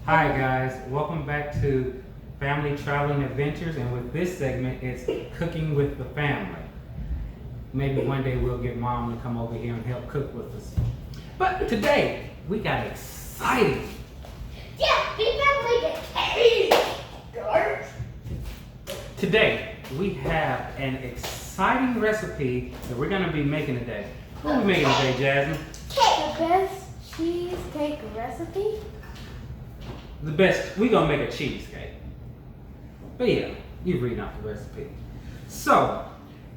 Hi guys, welcome back to Family Traveling Adventures, and with this segment it's cooking with the family. Maybe one day we'll get Mom to come over here and help cook with us. But today we got exciting. Yeah, we got like a cake. Today we have an exciting recipe that we're gonna be making today. What are we making today, Jasmine? The best cheesecake recipe? The best, we're gonna make a cheesecake. But yeah, you've reading off the recipe. So,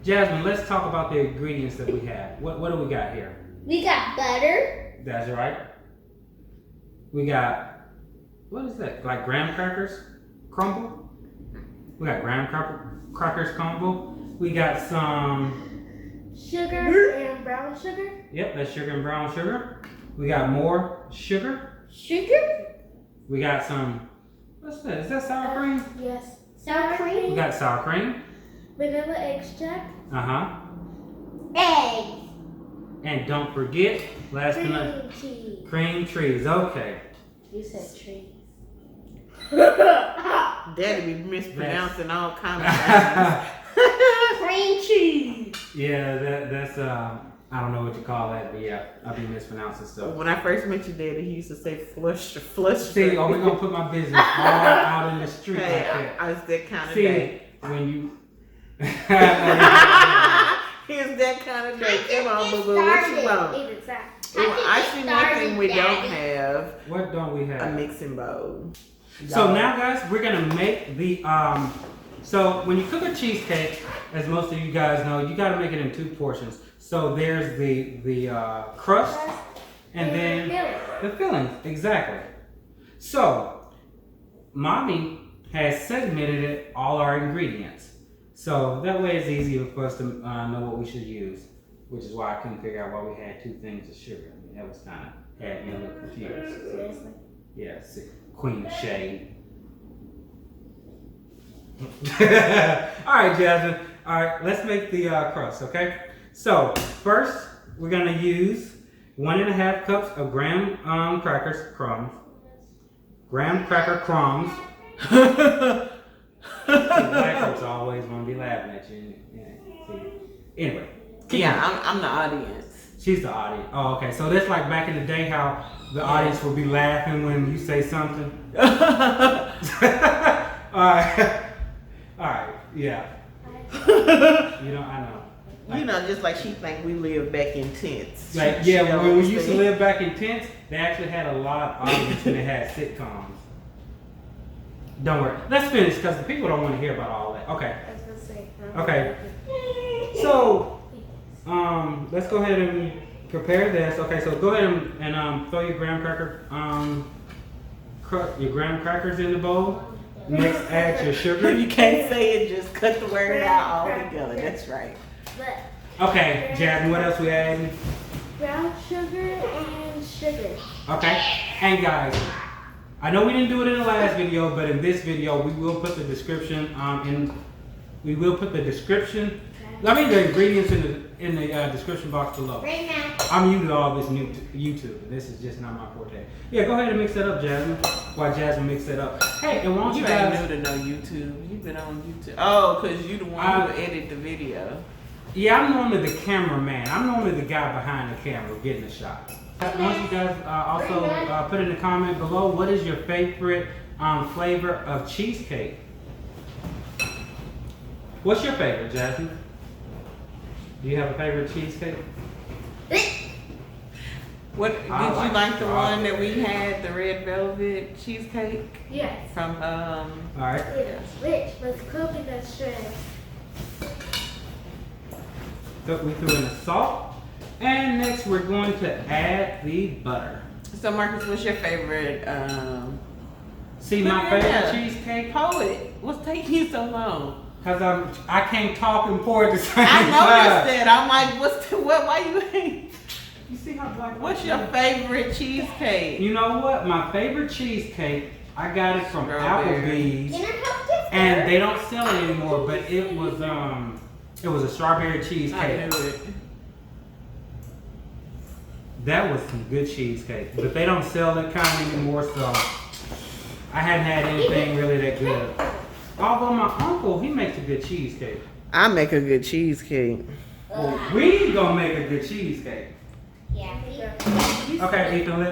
Jasmine, let's talk about the ingredients that we have. What do we got here? We got butter. That's right. We got, what is that? Like graham crackers crumble? We got graham crackers crumble. We got some Sugar and brown sugar. Yep, that's sugar and brown sugar. We got more sugar. Sugar? We got some, what's that? Is that sour cream? Yes. Sour cream. We got sour cream. Vanilla extract. Uh-huh. Eggs. And don't forget, last but not Cream cheese. cream cheese. Okay. You said trees. Daddy be mispronouncing all kinds of things. Cream cheese. Yeah, that's I don't know what you call that, but yeah, I'll be mispronouncing stuff. When I first met your daddy, he used to say flush. See, oh, we're gonna put my business all out in the street Hey, like that. I was that kind of See, day. when you He's that kind of day. Come on, boo boo, what you want? Actually, one thing we don't have what don't we have? a mixing bowl. So now, guys, we're gonna make the So when you cook a cheesecake, as most of you guys know, you gotta make it in two portions. So there's the crust and then the fillings. Exactly. So Mommy has segmented it all our ingredients. So that way it's easier for us to know what we should use, which is why I couldn't figure out why we had two things of sugar. I mean, that was kind of had me a little confused. Seriously? Yeah, Queen of Shade. All right, Jasmine. All right, let's make the crust, okay? So first, we're gonna use 1.5 cups of graham crackers crumbs. Graham cracker crumbs. Black folks always want to be laughing at you. Yeah, see. Anyway. Yeah, I'm the audience. She's the audience. Oh, okay. So that's like back in the day how the audience would be laughing when you say something. Alright. Alright, yeah. You know, I know. You know, just like she think we live back in tents. Like, yeah, when we used to live back in tents, they actually had a live audience when they had sitcoms. Don't worry. Let's finish because the people don't want to hear about all that. Okay. I was gonna say. Okay. So, let's go ahead and prepare this. Okay, so go ahead and throw your graham crackers in the bowl. Next, add your sugar. You can't say it, just cut the word out all together. That's right. Okay, Jasmine, what else we adding? Brown sugar and sugar. Okay, and guys, I know we didn't do it in the last video, but in this video, we will put the description the ingredients in the description box below. Right now. I'm using all this new YouTube. This is just not my forte. Yeah, go ahead and mix that up, Jasmine. While Jasmine mix that up. Hey, and why don't you You guys? ain't new to know YouTube. You've been on YouTube. Oh, because you the one who edit the video. Yeah, I'm normally the cameraman. I'm normally the guy behind the camera getting the shots. I want you guys also put in the comment below, what is your favorite flavor of cheesecake? What's your favorite, Jasmine? Do you have a favorite cheesecake? What did you like the one that we had, the red velvet cheesecake? Yes. From Alright. It's rich with coconut shreds. So we threw in the salt. And next we're going to add the butter. So Marcus, what's your favorite See my favorite cheesecake? Poet, what's taking you so long? Cause I can't talk and pour at the same time. I noticed that. I'm like, why you ain't? You see how black? What's your favorite cheesecake? You know what? My favorite cheesecake, I got it from Strawberry. Applebee's, and they don't sell it anymore. But it was a strawberry cheesecake. I knew it. That was some good cheesecake, but they don't sell that kind anymore. So hadn't had anything really that good. Although my uncle, he makes a good cheesecake. I make a good cheesecake. Well, we gonna make a good cheesecake. Yeah. Okay, Ethan,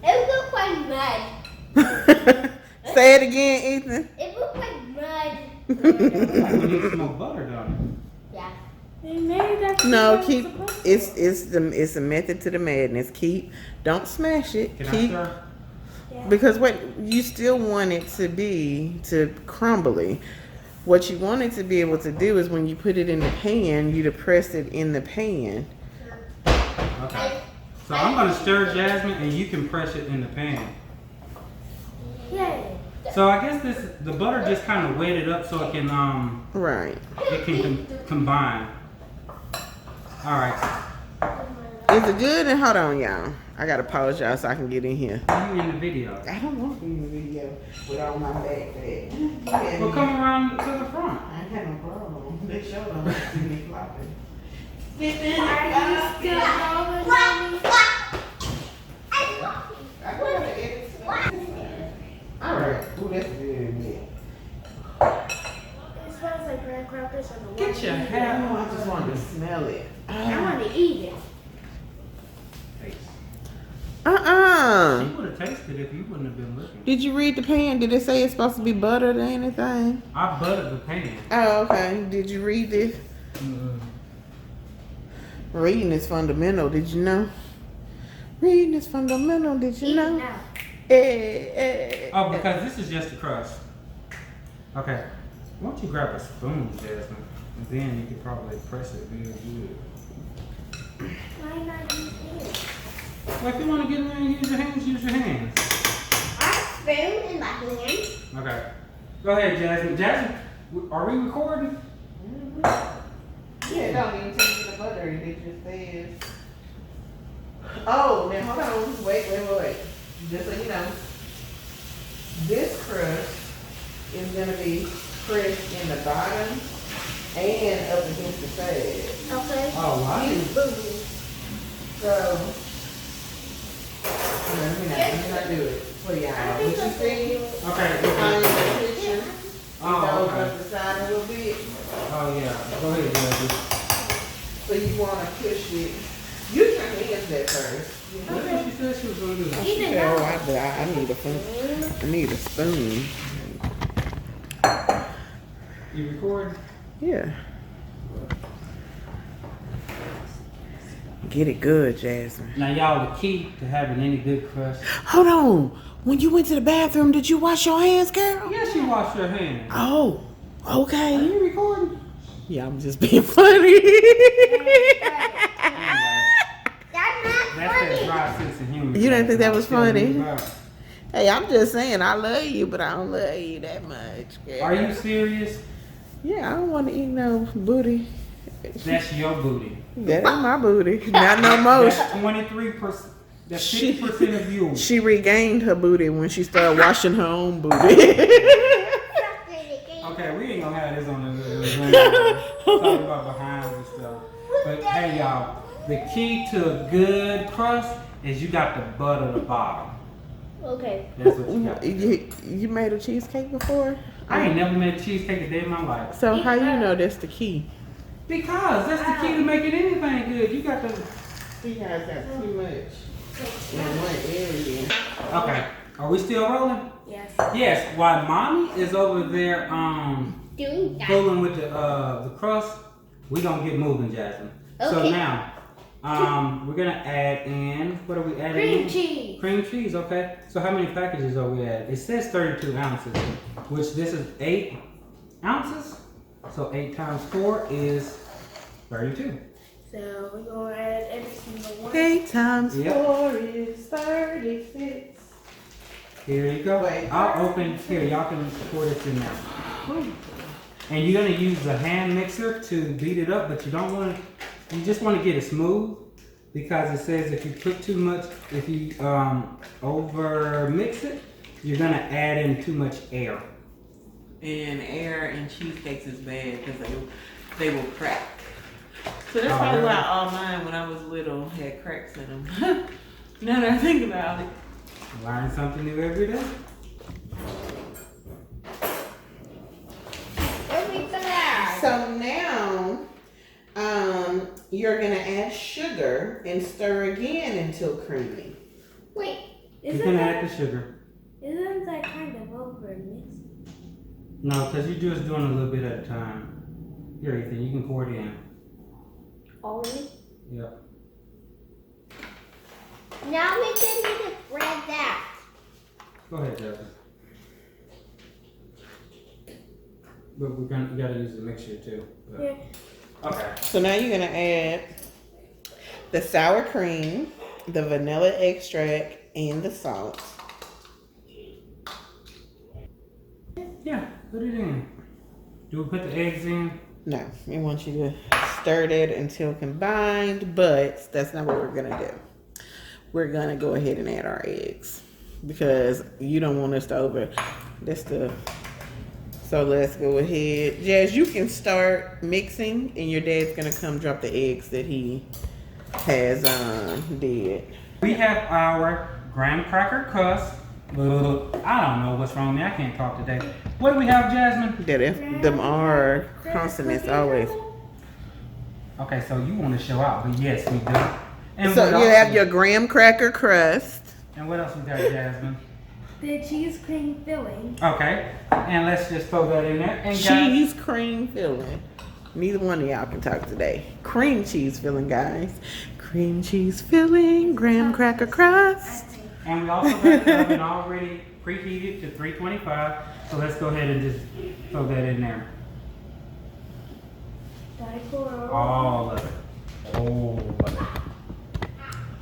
It looks like mud. Say it again, Ethan. It looks like mud. we need some more butter, don't Yeah. No, keep it's a method to the madness. Don't smash it. Can I Keep stir? because what you still want it to be to crumbly. What you want it to be able to do is when you put it in the pan, you depress it in the pan. Okay. So I'm gonna stir, Jasmine, and you can press it in the pan. Yeah. So I guess the butter just kind of wet it up so it can Right. combine. All right. Is it good? And hold on, y'all. I gotta pause y'all so I can get in here. You in the video. I don't want to be in the video with all my backpack. Well, come around to the front. I ain't had no problem. They showed them see me flopping. Alright. Ooh, that's good. It smells like graham crackers on the Get your I hat know, I on. just wanted to smell it. I want to eat it. She would have tasted it if you wouldn't have been looking. Did you read the pan? Did it say it's supposed to be buttered or anything? I buttered the pan. Oh, okay. Did you read this? Reading is fundamental. Did you know? Reading is fundamental. Did you know? Now. Oh, because this is just the crust. Okay. Why don't you grab a spoon, Jasmine? And then you could probably press it real good. Why not use it? Well, if you want to get in there and use your hands, use your hands. I have a spoon in my hand. Okay. Go ahead, Jasmine. Jasmine, are we recording? Yeah, don't even tell me the butter. It just says. Oh, now hold on. Wait. Just so you know, this crust is gonna be pressed in the bottom and up against the side. Okay. Oh, wow. So, let me not do it for y'all. What you see? Okay. Behind the picture. Oh, It goes okay. up the side a little bit. Oh, yeah. Go ahead, Jasmine. So you wanna push it. Use your hands at first. That's what she said she was going to do. I need a spoon. I need a spoon. You recording? Yeah. Get it good, Jasmine. Now, y'all, the key to having any good crust. Hold on. When you went to the bathroom, did you wash your hands, girl? Yes, you wash your hands. Oh, Are okay. you recording? Yeah, I'm just being funny. That's that dry sense of humor. You didn't think that was funny? Are Hey, I'm just saying I love you, but I don't love you that much, girl. you serious? Yeah, I don't want to eat no booty. That's your booty. That ain't my booty. Not no more. That's 23%. That's 50% of you. She regained her booty when she started washing her own booty. Okay, we ain't gonna have this on the talking about behinds and stuff. But hey, y'all, the key to a good crust is you got to butter the bottom. Okay. That's what you got. You made a cheesecake before? I ain't never made a cheesecake a day in my life. So how you know that's the key? Because that's the key to making anything good. You got to. You guys got too much in one area. Okay, are we still rolling? Yes. Yes. While mommy is over there Doing that. fooling with the crust, we gonna get moving, Jasmine. So Okay. now, we're gonna add in. What are we adding? Cream in? cheese. Cream cheese. Okay. So how many packages are we adding? It says 32 ounces, which this is 8 ounces. So 8 times 4 is 32. So we're going to add every single one. 8 times Yep. 4 is 36. Here you go. Wait. I'll open here. Y'all can pour this in there. And you're gonna use the hand mixer to beat it up, but you don't want to. You just want to get it smooth because it says if you put too much, if you over mix it, you're gonna add in too much air. And air in cheesecakes is bad because they will crack. So that's Oh, probably really? why all mine when I was little had cracks in them. Now that I think about it. Learn something new every day. so now you're gonna add sugar and stir again until creamy. Wait. You can add the sugar. Isn't that kind of over mixed? No, because you're just doing a little bit at a time. Here, Ethan, you can pour it in. Already? Yep. Now we can do the spread that. Go ahead, Jasmine. But you gotta use the mixture too. But- Yeah. Okay. So now you're gonna add the sour cream, the vanilla extract, and the salt. Yeah, put it in. Do we put the eggs in? No, we want you to stir that until combined, but that's not what we're gonna do. We're gonna go ahead and add our eggs because you don't want us to over this stuff. So let's go ahead. Jazz, you can start mixing and your dad's gonna come drop the eggs that he has did. We have our graham cracker crust. I don't know what's wrong with me. I can't talk today. What do we have, Jasmine? Them are consonants always. Okay, so you want to show out, but yes, we do. And So what you else have we- your graham cracker crust. And what else we got, Jasmine? The cheese cream filling. Okay, and let's just throw that in there. And guys, Cheese cream filling. Neither one of y'all can talk today. Cream cheese filling, guys. Cream cheese filling, graham cracker crust. and we also got the oven already preheated to 325. So let's go ahead and just throw that in there. All of it. All of it.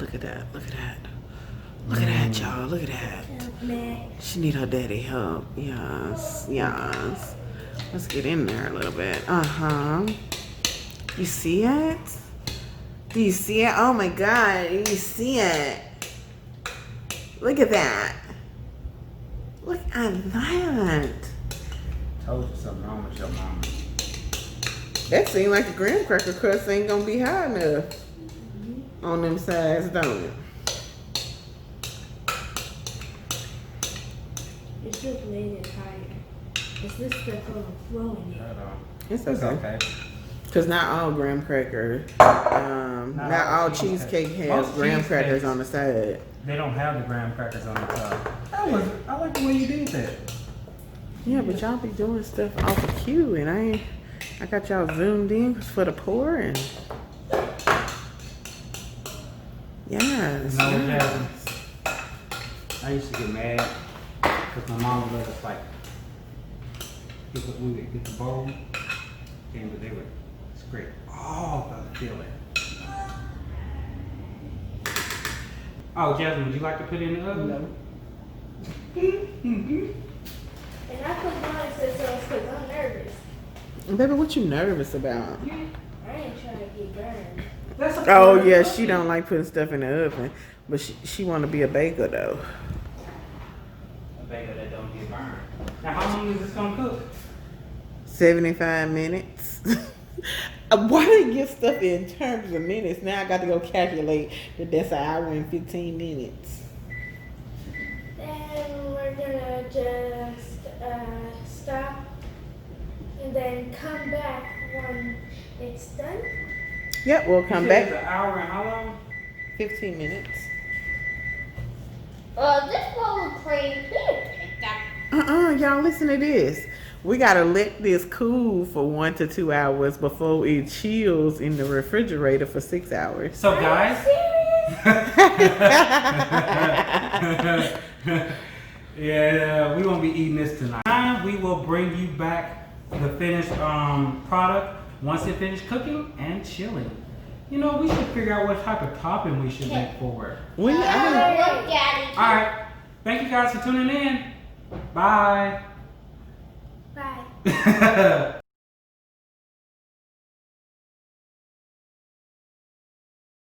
Look at that, look at that. Look at that, y'all, look at that. She need her daddy help. Yes, yes. Let's get in there a little bit. Uh-huh. You see it? Do you see it? Oh my God, you see it? Look at that. Look at that. Told you something wrong with your mama. That seems like the graham cracker crust ain't gonna be high enough on them sides, don't it? It's just made it higher. It's this stuff overflowing it. It's It's okay. okay. Cause not all graham cracker, not all cheesecake has Most graham crackers cheesecakes- on the side. They don't have the graham crackers on the top. I like the way you did that. Yeah, but y'all be doing stuff off the cue, and I got y'all zoomed in for the pour and yes. No, yes. Jasmine. I used to get mad because my mom would let us like we would get the bowl, and they would scrape all the filling. Oh, Jasmine, would you like to put it in the oven? No. And I put mine so because I'm nervous. Baby, what you nervous about? I ain't trying to get burned. That's a Oh part of yeah, the she don't like putting stuff in the oven, but she want to be a baker though. A bagel that don't get burned. Now, how long is this gonna cook? 75 minutes. Why do you get stuff in terms of minutes? Now I got to go calculate that that's an hour and 15 minutes. Then we're gonna just stop and then come back when it's done. Yep, we'll come You said it's back. an hour and how long? 15 minutes. This bowl of cream. Y'all listen to this. We gotta let this cool for 1 to 2 hours before it chills in the refrigerator for 6 hours. So, guys. Yeah, we won't be eating this tonight. We will bring you back the finished product once it finished cooking and chilling. You know, we should figure out what type of topping we should make for it. When Look, Daddy. All right. Thank you guys for tuning in. Bye. Bye.